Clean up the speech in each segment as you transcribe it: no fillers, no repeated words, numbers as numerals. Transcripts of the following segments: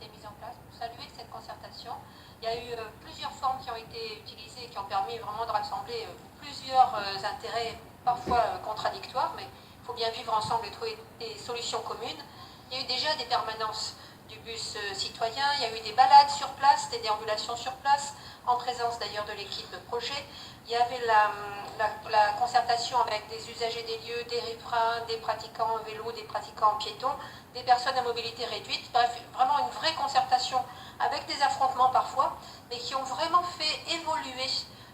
été mises en place pour saluer cette concertation. Il y a eu plusieurs formes qui ont été utilisées et qui ont permis vraiment de rassembler plusieurs intérêts, parfois contradictoires, mais il faut bien vivre ensemble et trouver des solutions communes. Il y a eu déjà des permanences du bus citoyen, il y a eu des balades sur place, des déambulations sur place, en présence d'ailleurs de l'équipe projet. Il y avait la concertation avec des usagers des lieux, des riverains, des pratiquants en vélo, des pratiquants en piéton, des personnes à mobilité réduite. Bref, vraiment une vraie concertation avec des affrontements parfois, mais qui ont vraiment fait évoluer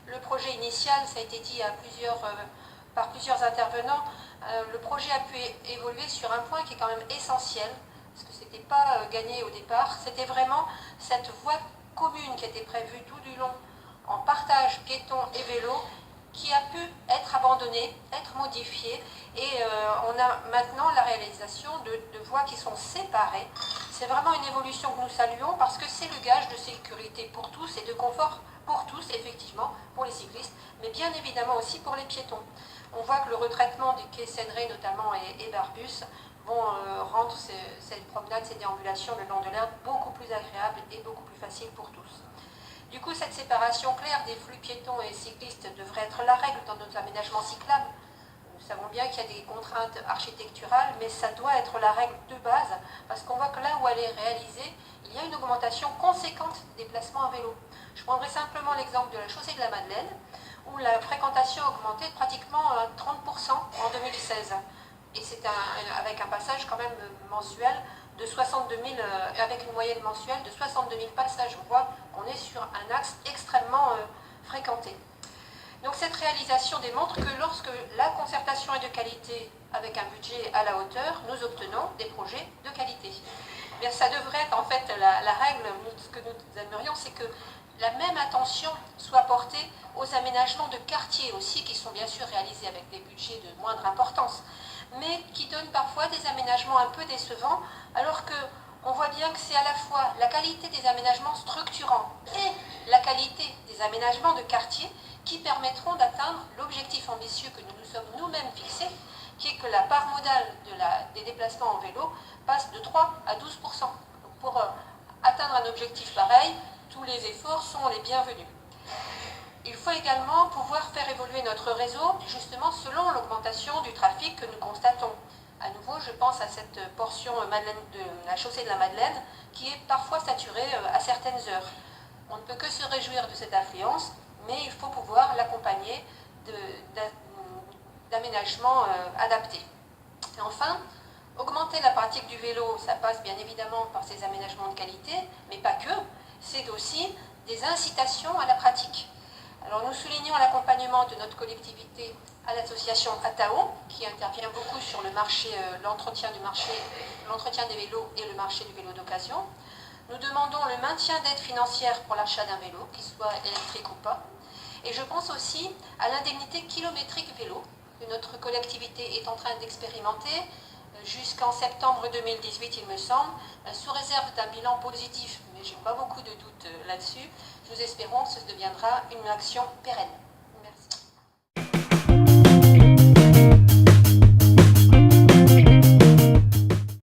le projet initial. Ça a été dit par plusieurs intervenants. Le projet a pu évoluer sur un point qui est quand même essentiel, parce que ce n'était pas gagné au départ. C'était vraiment cette voie commune qui était prévue tout du long en partage piéton et vélo, qui a pu être abandonnée, être modifiée, et on a maintenant la réalisation de voies qui sont séparées. C'est vraiment une évolution que nous saluons parce que c'est le gage de sécurité pour tous et de confort pour tous, effectivement, pour les cyclistes, mais bien évidemment aussi pour les piétons. On voit que le retraitement du quai Séneret notamment et Barbus vont rendre ces promenades, ces déambulations le long de l'Erdre beaucoup plus agréables et beaucoup plus faciles pour tous. Du coup, cette séparation claire des flux piétons et cyclistes devrait être la règle dans nos aménagements cyclables. Nous savons bien qu'il y a des contraintes architecturales, mais ça doit être la règle de base, parce qu'on voit que là où elle est réalisée, il y a une augmentation conséquente des déplacements à vélo. Je prendrai simplement l'exemple de la chaussée de la Madeleine, où la fréquentation a augmenté de pratiquement 30% en 2016. Et c'est avec un passage quand même mensuel de 62 000, avec une moyenne mensuelle de 62 000 passages. On voit qu'on est sur un axe extrêmement fréquenté. Donc cette réalisation démontre que lorsque la concertation est de qualité avec un budget à la hauteur, nous obtenons des projets de qualité. Bien, ça devrait être en fait la règle. Ce que nous aimerions, c'est que la même attention soit portée aux aménagements de quartier aussi, qui sont bien sûr réalisés avec des budgets de moindre importance, mais qui donnent parfois des aménagements un peu décevants, alors qu'on voit bien que c'est à la fois la qualité des aménagements structurants et la qualité des aménagements de quartier qui permettront d'atteindre l'objectif ambitieux que nous nous sommes nous-mêmes fixés, qui est que la part modale des déplacements en vélo passe de 3 à 12%. Donc pour atteindre un objectif pareil, tous les efforts sont les bienvenus. Il faut également pouvoir faire évoluer notre réseau, justement selon l'augmentation du trafic que nous constatons. À nouveau, je pense à cette portion de la chaussée de la Madeleine, qui est parfois saturée à certaines heures. On ne peut que se réjouir de cette affluence, mais il faut pouvoir l'accompagner d'aménagements adaptés. Et enfin, augmenter la pratique du vélo, ça passe bien évidemment par ces aménagements de qualité, mais pas que, c'est aussi des incitations à la pratique. Alors nous soulignons l'accompagnement de notre collectivité à l'association ATAO, qui intervient beaucoup sur le marché, l'entretien des vélos et le marché du vélo d'occasion. Nous demandons le maintien d'aides financières pour l'achat d'un vélo, qu'il soit électrique ou pas. Et je pense aussi à l'indemnité kilométrique vélo, que notre collectivité est en train d'expérimenter jusqu'en septembre 2018, il me semble, sous réserve d'un bilan positif, mais je n'ai pas beaucoup de doutes là-dessus. Nous espérons que ce deviendra une action pérenne.